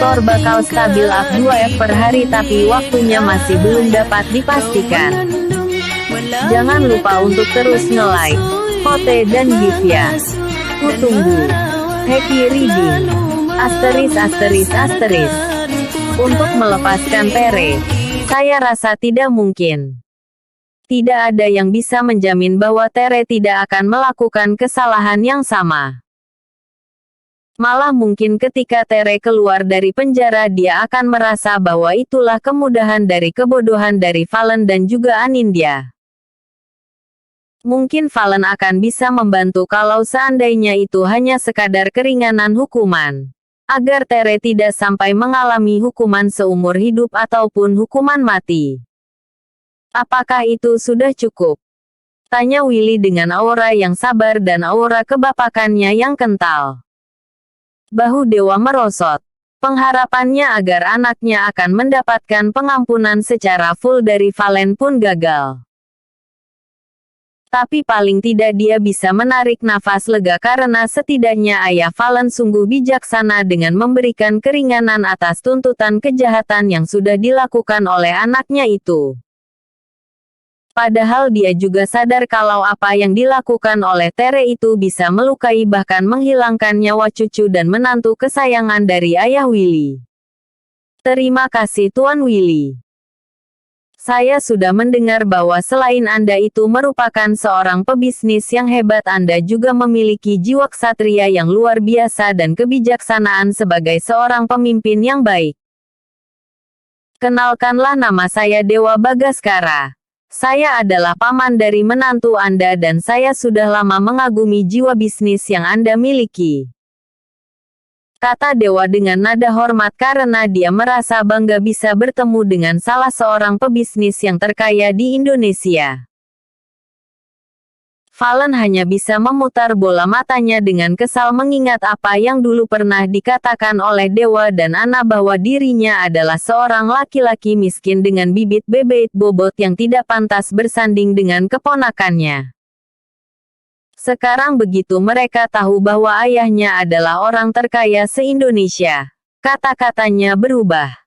motor bakal stabil up 2 F per hari tapi waktunya masih belum dapat dipastikan. Jangan lupa untuk terus nge-like, vote dan give ya. Kutunggu. Happy reading. Asteris asteris asteris. Untuk melepaskan Tere, saya rasa tidak mungkin. Tidak ada yang bisa menjamin bahwa Tere tidak akan melakukan kesalahan yang sama. Malah mungkin ketika Tere keluar dari penjara dia akan merasa bahwa itulah kemudahan dari kebodohan dari Valen dan juga Anindya. Mungkin Valen akan bisa membantu kalau seandainya itu hanya sekadar keringanan hukuman. Agar Tere tidak sampai mengalami hukuman seumur hidup ataupun hukuman mati. Apakah itu sudah cukup? Tanya Willy dengan aura yang sabar dan aura kebapakannya yang kental. Bahu Dewa merosot. Pengharapannya agar anaknya akan mendapatkan pengampunan secara full dari Valen pun gagal. Tapi paling tidak dia bisa menarik nafas lega karena setidaknya ayah Valen sungguh bijaksana dengan memberikan keringanan atas tuntutan kejahatan yang sudah dilakukan oleh anaknya itu. Padahal dia juga sadar kalau apa yang dilakukan oleh Tere itu bisa melukai bahkan menghilangkan nyawa cucu dan menantu kesayangan dari ayah Willy. Terima kasih Tuan Willy. Saya sudah mendengar bahwa selain Anda itu merupakan seorang pebisnis yang hebat, Anda juga memiliki jiwa ksatria yang luar biasa dan kebijaksanaan sebagai seorang pemimpin yang baik. Kenalkanlah, nama saya Dewa Bagaskara. Saya adalah paman dari menantu Anda dan saya sudah lama mengagumi jiwa bisnis yang Anda miliki. Kata Dewa dengan nada hormat karena dia merasa bangga bisa bertemu dengan salah seorang pebisnis yang terkaya di Indonesia. Valen hanya bisa memutar bola matanya dengan kesal mengingat apa yang dulu pernah dikatakan oleh Dewa dan Ana bahwa dirinya adalah seorang laki-laki miskin dengan bibit bebek bobot yang tidak pantas bersanding dengan keponakannya. Sekarang begitu mereka tahu bahwa ayahnya adalah orang terkaya se-Indonesia, kata-katanya berubah.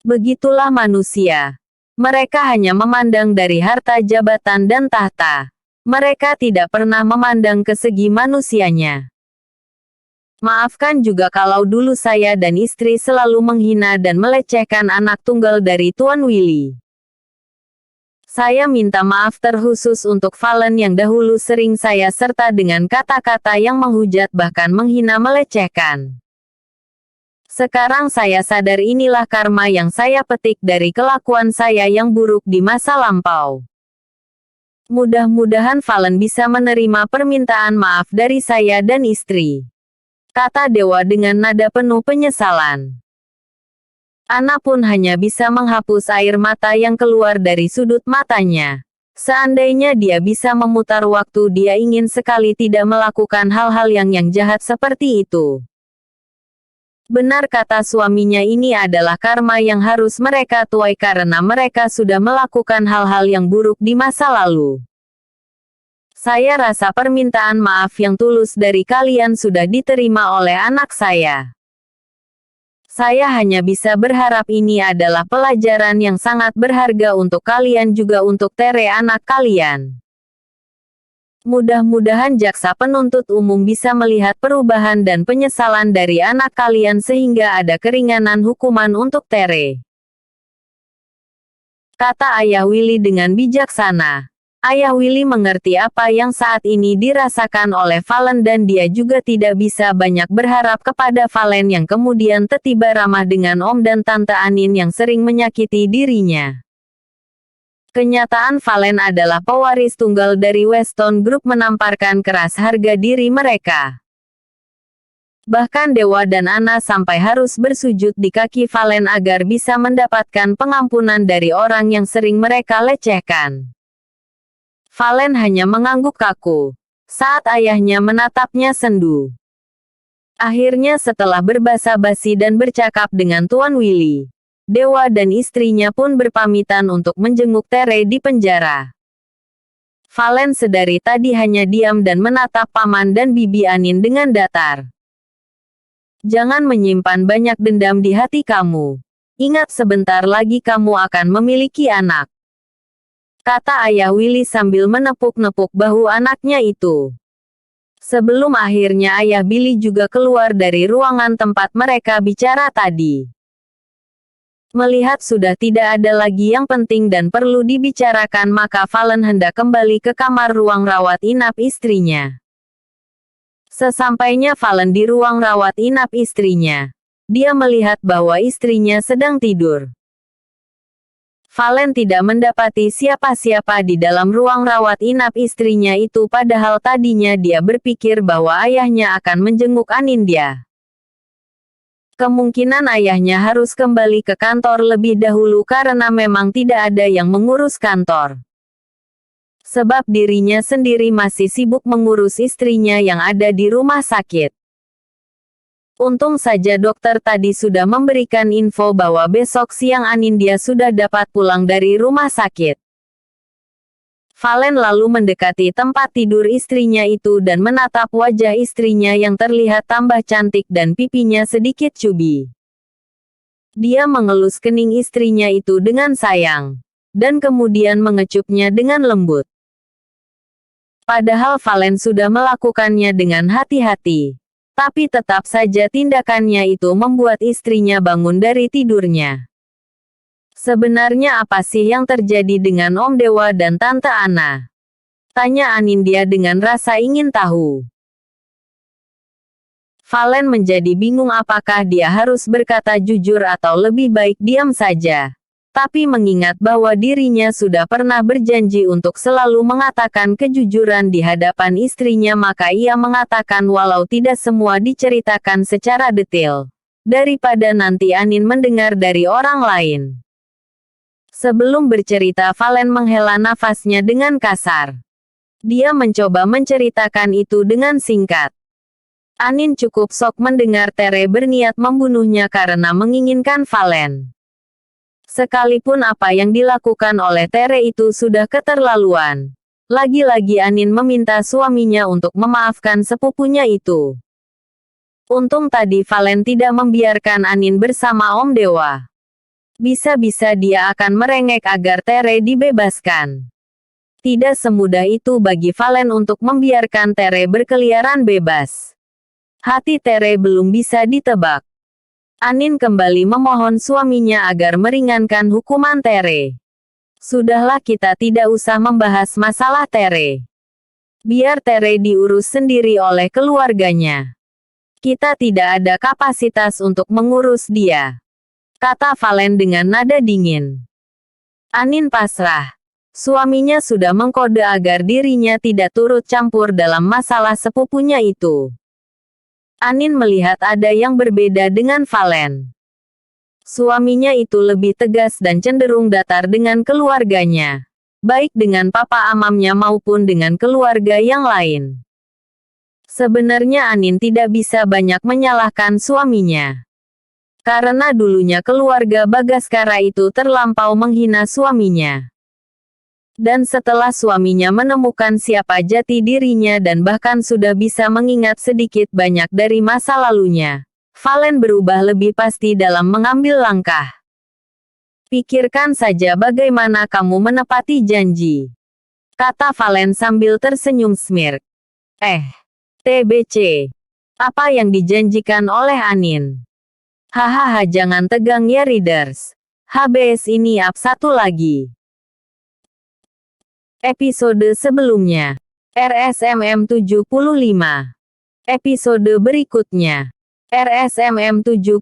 Begitulah manusia. Mereka hanya memandang dari harta jabatan dan tahta. Mereka tidak pernah memandang ke segi manusianya. Maafkan juga kalau dulu saya dan istri selalu menghina dan melecehkan anak tunggal dari Tuan Willy. Saya minta maaf terkhusus untuk Valen yang dahulu sering saya serta dengan kata-kata yang menghujat bahkan menghina melecehkan. Sekarang saya sadar inilah karma yang saya petik dari kelakuan saya yang buruk di masa lampau. Mudah-mudahan Valen bisa menerima permintaan maaf dari saya dan istri. Kata Dewa dengan nada penuh penyesalan. Ana pun hanya bisa menghapus air mata yang keluar dari sudut matanya. Seandainya dia bisa memutar waktu dia ingin sekali tidak melakukan hal-hal yang jahat seperti itu. Benar kata suaminya, ini adalah karma yang harus mereka tuai karena mereka sudah melakukan hal-hal yang buruk di masa lalu. Saya rasa permintaan maaf yang tulus dari kalian sudah diterima oleh anak saya. Saya hanya bisa berharap ini adalah pelajaran yang sangat berharga untuk kalian juga untuk Tere anak kalian. Mudah-mudahan jaksa penuntut umum bisa melihat perubahan dan penyesalan dari anak kalian sehingga ada keringanan hukuman untuk Tere. Kata ayah Willy dengan bijaksana. Ayah Willy mengerti apa yang saat ini dirasakan oleh Valen dan dia juga tidak bisa banyak berharap kepada Valen yang kemudian tiba ramah dengan Om dan Tante Anin yang sering menyakiti dirinya. Kenyataan Valen adalah pewaris tunggal dari Weston Group menamparkan keras harga diri mereka. Bahkan Dewa dan Ana sampai harus bersujud di kaki Valen agar bisa mendapatkan pengampunan dari orang yang sering mereka lecehkan. Valen hanya mengangguk kaku saat ayahnya menatapnya sendu. Akhirnya setelah berbasa-basi dan bercakap dengan Tuan Willy, Dewa dan istrinya pun berpamitan untuk menjenguk Tere di penjara. Valen sedari tadi hanya diam dan menatap Paman dan Bibi Anin dengan datar. Jangan menyimpan banyak dendam di hati kamu. Ingat sebentar lagi kamu akan memiliki anak. Kata ayah Willy sambil menepuk-nepuk bahu anaknya itu. Sebelum akhirnya ayah Billy juga keluar dari ruangan tempat mereka bicara tadi. Melihat sudah tidak ada lagi yang penting dan perlu dibicarakan, maka Valen hendak kembali ke kamar ruang rawat inap istrinya. Sesampainya Valen di ruang rawat inap istrinya, dia melihat bahwa istrinya sedang tidur. Valen tidak mendapati siapa-siapa di dalam ruang rawat inap istrinya itu, padahal tadinya dia berpikir bahwa ayahnya akan menjenguk Anindya. Kemungkinan ayahnya harus kembali ke kantor lebih dahulu karena memang tidak ada yang mengurus kantor. Sebab dirinya sendiri masih sibuk mengurus istrinya yang ada di rumah sakit. Untung saja dokter tadi sudah memberikan info bahwa besok siang Anindya sudah dapat pulang dari rumah sakit. Valen lalu mendekati tempat tidur istrinya itu dan menatap wajah istrinya yang terlihat tambah cantik dan pipinya sedikit cubi. Dia mengelus kening istrinya itu dengan sayang, dan kemudian mengecupnya dengan lembut. Padahal Valen sudah melakukannya dengan hati-hati. Tapi tetap saja tindakannya itu membuat istrinya bangun dari tidurnya. Sebenarnya apa sih yang terjadi dengan Om Dewa dan Tante Ana? Tanya Anindya dengan rasa ingin tahu. Valen menjadi bingung apakah dia harus berkata jujur atau lebih baik diam saja. Tapi mengingat bahwa dirinya sudah pernah berjanji untuk selalu mengatakan kejujuran di hadapan istrinya, maka ia mengatakan walau tidak semua diceritakan secara detail. Daripada nanti Anin mendengar dari orang lain. Sebelum bercerita, Valen menghela nafasnya dengan kasar. Dia mencoba menceritakan itu dengan singkat. Anin cukup shock mendengar Tere berniat membunuhnya karena menginginkan Valen. Sekalipun apa yang dilakukan oleh Tere itu sudah keterlaluan. Lagi-lagi Anin meminta suaminya untuk memaafkan sepupunya itu. Untung tadi Valen tidak membiarkan Anin bersama Om Dewa. Bisa-bisa dia akan merengek agar Tere dibebaskan. Tidak semudah itu bagi Valen untuk membiarkan Tere berkeliaran bebas. Hati Tere belum bisa ditebak. Anin kembali memohon suaminya agar meringankan hukuman Tere. Sudahlah, kita tidak usah membahas masalah Tere. Biar Tere diurus sendiri oleh keluarganya. Kita tidak ada kapasitas untuk mengurus dia. Kata Valen dengan nada dingin. Anin pasrah. Suaminya sudah mengkode agar dirinya tidak turut campur dalam masalah sepupunya itu. Anin melihat ada yang berbeda dengan Valen. Suaminya itu lebih tegas dan cenderung datar dengan keluarganya. Baik dengan papa amamnya maupun dengan keluarga yang lain. Sebenarnya Anin tidak bisa banyak menyalahkan suaminya. Karena dulunya keluarga Bagaskara itu terlampau menghina suaminya. Dan setelah suaminya menemukan siapa jati dirinya dan bahkan sudah bisa mengingat sedikit banyak dari masa lalunya, Valen berubah lebih pasti dalam mengambil langkah. Pikirkan saja bagaimana kamu menepati janji. Kata Valen sambil tersenyum smirk. TBC. Apa yang dijanjikan oleh Anin? Hahaha, jangan tegang ya readers. HBS ini up satu lagi. Episode sebelumnya. RSMM 75. Episode berikutnya. RSMM 77.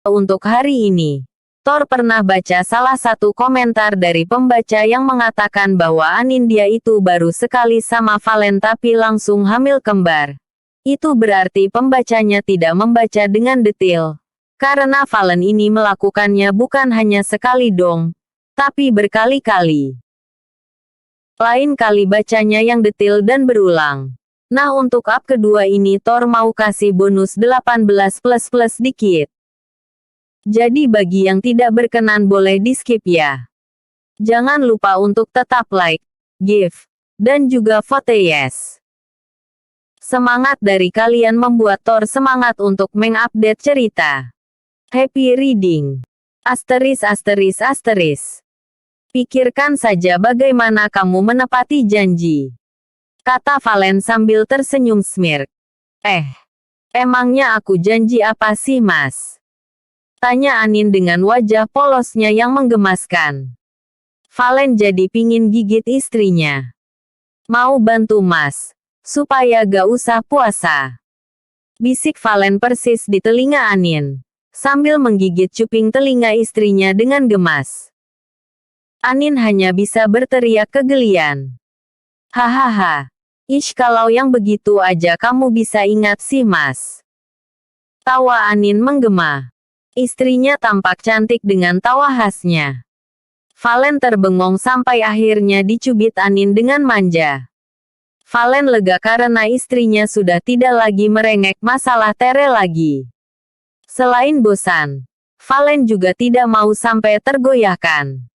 Untuk hari ini, Thor pernah baca salah satu komentar dari pembaca yang mengatakan bahwa Anindya itu baru sekali sama Valen tapi langsung hamil kembar. Itu berarti pembacanya tidak membaca dengan detail. Karena Valen ini melakukannya bukan hanya sekali dong, tapi berkali-kali. Lain kali bacanya yang detail dan berulang. Nah, untuk up kedua ini Thor mau kasih bonus 18++ dikit. Jadi bagi yang tidak berkenan boleh di skip ya. Jangan lupa untuk tetap like, give, dan juga vote yes. Semangat dari kalian membuat Thor semangat untuk mengupdate cerita. Happy reading. Asteris asteris asteris. Pikirkan saja bagaimana kamu menepati janji, kata Valen sambil tersenyum smirk. Emangnya aku janji apa sih, Mas? Tanya Anin dengan wajah polosnya yang menggemaskan. Valen jadi pingin gigit istrinya. Mau bantu Mas, supaya gak usah puasa. Bisik Valen persis di telinga Anin, sambil menggigit cuping telinga istrinya dengan gemas. Anin hanya bisa berteriak kegelian. Hahaha. Kalau yang begitu aja kamu bisa ingat sih, Mas. Tawa Anin menggema. Istrinya tampak cantik dengan tawa khasnya. Valen terbengong sampai akhirnya dicubit Anin dengan manja. Valen lega karena istrinya sudah tidak lagi merengek masalah Tere lagi. Selain bosan, Valen juga tidak mau sampai tergoyahkan.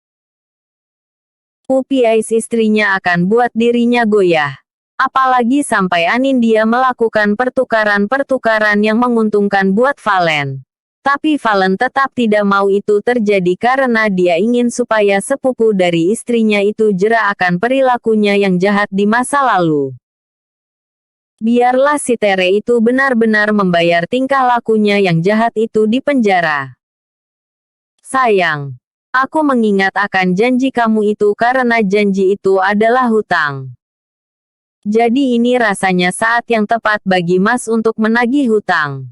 Pupi Ais istrinya akan buat dirinya goyah. Apalagi sampai Anin dia melakukan pertukaran-pertukaran yang menguntungkan buat Valen. Tapi Valen tetap tidak mau itu terjadi karena dia ingin supaya sepupu dari istrinya itu jera akan perilakunya yang jahat di masa lalu. Biarlah si Tere itu benar-benar membayar tingkah lakunya yang jahat itu di penjara. Sayang. Aku mengingat akan janji kamu itu karena janji itu adalah hutang. Jadi ini rasanya saat yang tepat bagi Mas untuk menagih hutang.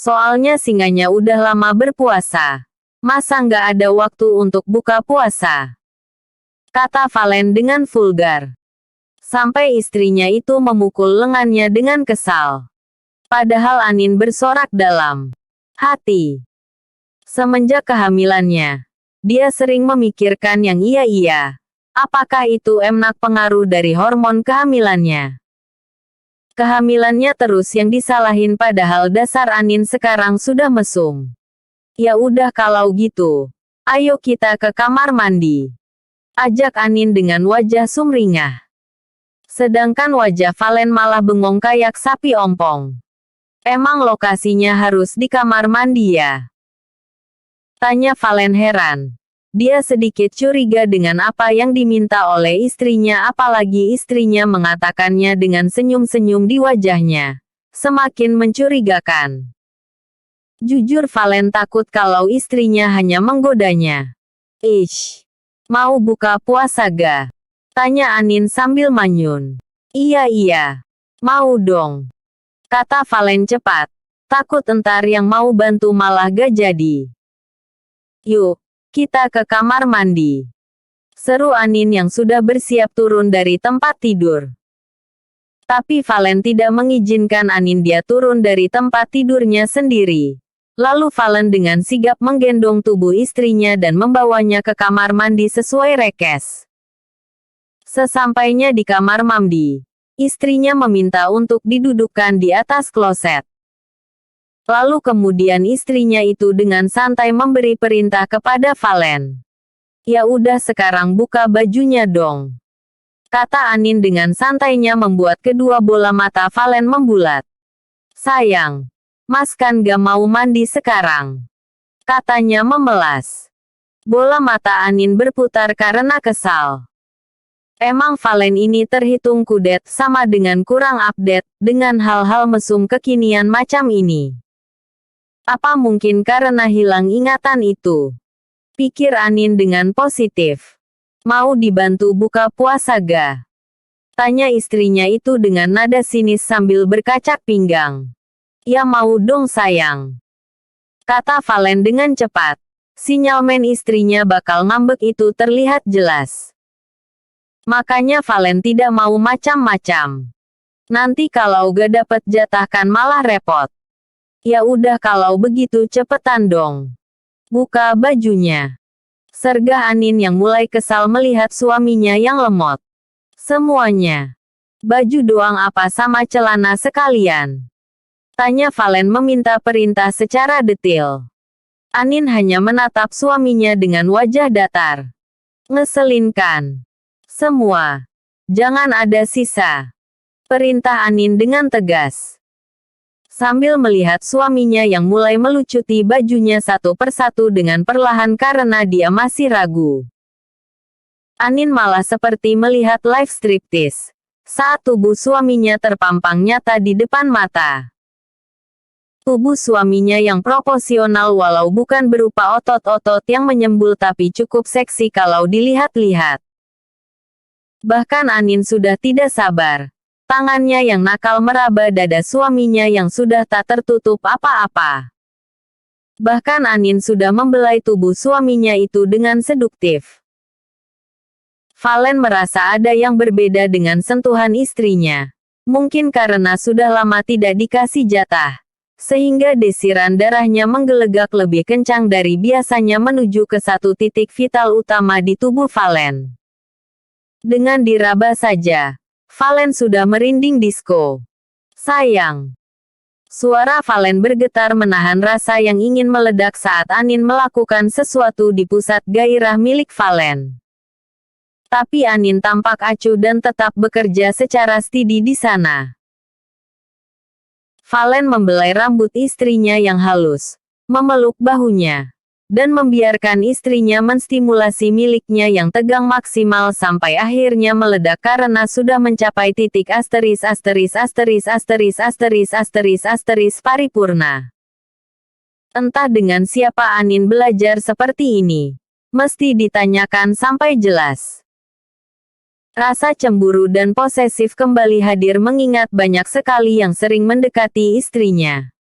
Soalnya singanya udah lama berpuasa. Masa nggak ada waktu untuk buka puasa? Kata Valen dengan vulgar. Sampai istrinya itu memukul lengannya dengan kesal. Padahal Anin bersorak dalam hati. Semenjak kehamilannya, dia sering memikirkan yang iya-iya. Apakah itu emnak pengaruh dari hormon kehamilannya? Kehamilannya terus yang disalahin padahal dasar Anin sekarang sudah mesum. Ya udah kalau gitu, ayo kita ke kamar mandi. Ajak Anin dengan wajah sumringah. Sedangkan wajah Valen malah bengong kayak sapi ompong. Emang lokasinya harus di kamar mandi ya? Tanya Valen heran. Dia sedikit curiga dengan apa yang diminta oleh istrinya apalagi istrinya mengatakannya dengan senyum-senyum di wajahnya. Semakin mencurigakan. Jujur Valen takut kalau istrinya hanya menggodanya. Mau buka puasa ga? Tanya Anin sambil manyun. Iya, mau dong. Kata Valen cepat. Takut entar yang mau bantu malah gak jadi. Yuk, kita ke kamar mandi. Seru Anin yang sudah bersiap turun dari tempat tidur. Tapi Valen tidak mengizinkan Anin dia turun dari tempat tidurnya sendiri. Lalu Valen dengan sigap menggendong tubuh istrinya dan membawanya ke kamar mandi sesuai rekes. Sesampainya di kamar mandi, istrinya meminta untuk didudukkan di atas kloset. Lalu kemudian istrinya itu dengan santai memberi perintah kepada Valen. Ya udah sekarang buka bajunya dong. Kata Anin dengan santainya membuat kedua bola mata Valen membulat. Sayang, Mas kan gak mau mandi sekarang. Katanya memelas. Bola mata Anin berputar karena kesal. Emang Valen ini terhitung kudet sama dengan kurang update dengan hal-hal mesum kekinian macam ini. Apa mungkin karena hilang ingatan itu? Pikir Anin dengan positif. Mau dibantu buka puasa ga? Tanya istrinya itu dengan nada sinis sambil berkacak pinggang. Ya mau dong sayang. Kata Valen dengan cepat. Sinyalmen istrinya bakal ngambek itu terlihat jelas. Makanya Valen tidak mau macam-macam. Nanti kalau gak dapet jatah kan malah repot. Ya udah kalau begitu cepetan dong. Buka bajunya. Sergah Anin yang mulai kesal melihat suaminya yang lemot. Semuanya. Baju doang apa sama celana sekalian? Tanya Valen meminta perintah secara detail. Anin hanya menatap suaminya dengan wajah datar. Ngeselin kan? Semua. Jangan ada sisa. Perintah Anin dengan tegas. Sambil melihat suaminya yang mulai melucuti bajunya satu persatu dengan perlahan karena dia masih ragu. Anin malah seperti melihat live striptease, saat tubuh suaminya terpampang nyata di depan mata. Tubuh suaminya yang proporsional walau bukan berupa otot-otot yang menyembul tapi cukup seksi kalau dilihat-lihat. Bahkan Anin sudah tidak sabar. Tangannya yang nakal meraba dada suaminya yang sudah tak tertutup apa-apa. Bahkan Anin sudah membelai tubuh suaminya itu dengan seduktif. Valen merasa ada yang berbeda dengan sentuhan istrinya. Mungkin karena sudah lama tidak dikasih jatah, sehingga desiran darahnya menggelegak lebih kencang dari biasanya menuju ke satu titik vital utama di tubuh Valen. Dengan diraba saja, Valen sudah merinding disko. Sayang. Suara Valen bergetar menahan rasa yang ingin meledak saat Anin melakukan sesuatu di pusat gairah milik Valen. Tapi Anin tampak acuh dan tetap bekerja secara steady di sana. Valen membelai rambut istrinya yang halus, memeluk bahunya, dan membiarkan istrinya menstimulasi miliknya yang tegang maksimal sampai akhirnya meledak karena sudah mencapai titik paripurna. Entah dengan siapa Anin belajar seperti ini. Mesti ditanyakan sampai jelas. Rasa cemburu dan posesif kembali hadir mengingat banyak sekali yang sering mendekati istrinya.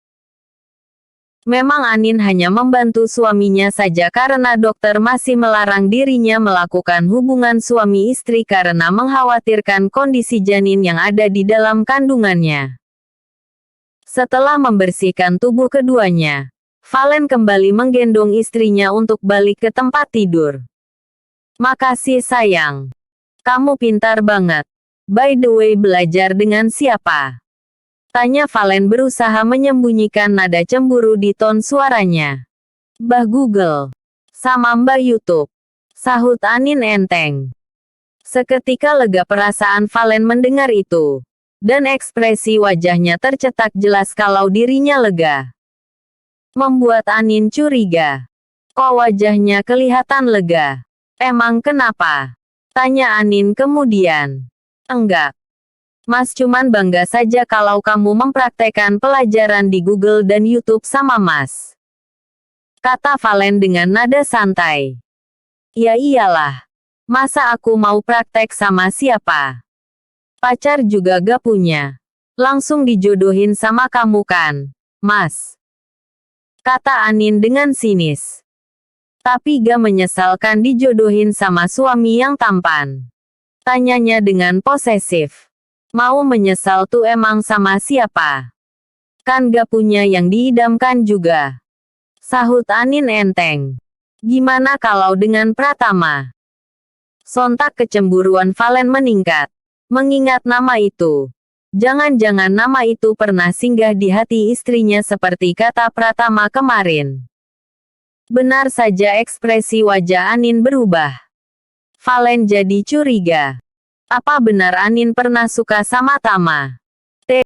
Memang Anin hanya membantu suaminya saja karena dokter masih melarang dirinya melakukan hubungan suami istri karena mengkhawatirkan kondisi janin yang ada di dalam kandungannya. Setelah membersihkan tubuh keduanya, Valen kembali menggendong istrinya untuk balik ke tempat tidur. Makasih sayang. Kamu pintar banget. By the way, belajar dengan siapa? Tanya Valen berusaha menyembunyikan nada cemburu di ton suaranya. Mbah Google. Sama Mbah YouTube. Sahut Anin enteng. Seketika lega perasaan Valen mendengar itu. Dan ekspresi wajahnya tercetak jelas kalau dirinya lega. Membuat Anin curiga. Kok wajahnya kelihatan lega? Emang kenapa? Tanya Anin kemudian. Enggak. Mas cuman bangga saja kalau kamu mempraktekkan pelajaran di Google dan YouTube sama Mas. Kata Valen dengan nada santai. Ya iyalah. Masa aku mau praktek sama siapa? Pacar juga gak punya. Langsung dijodohin sama kamu kan, Mas. Kata Anin dengan sinis. Tapi gak menyesalkan dijodohin sama suami yang tampan. Tanyanya dengan posesif. Mau menyesal tuh emang sama siapa? Kan gak punya yang diidamkan juga. Sahut Anin enteng. Gimana kalau dengan Pratama? Sontak kecemburuan Valen meningkat. Mengingat nama itu. Jangan-jangan nama itu pernah singgah di hati istrinya seperti kata Pratama kemarin. Benar saja ekspresi wajah Anin berubah. Valen jadi curiga. Apa benar Anin pernah suka sama Tama?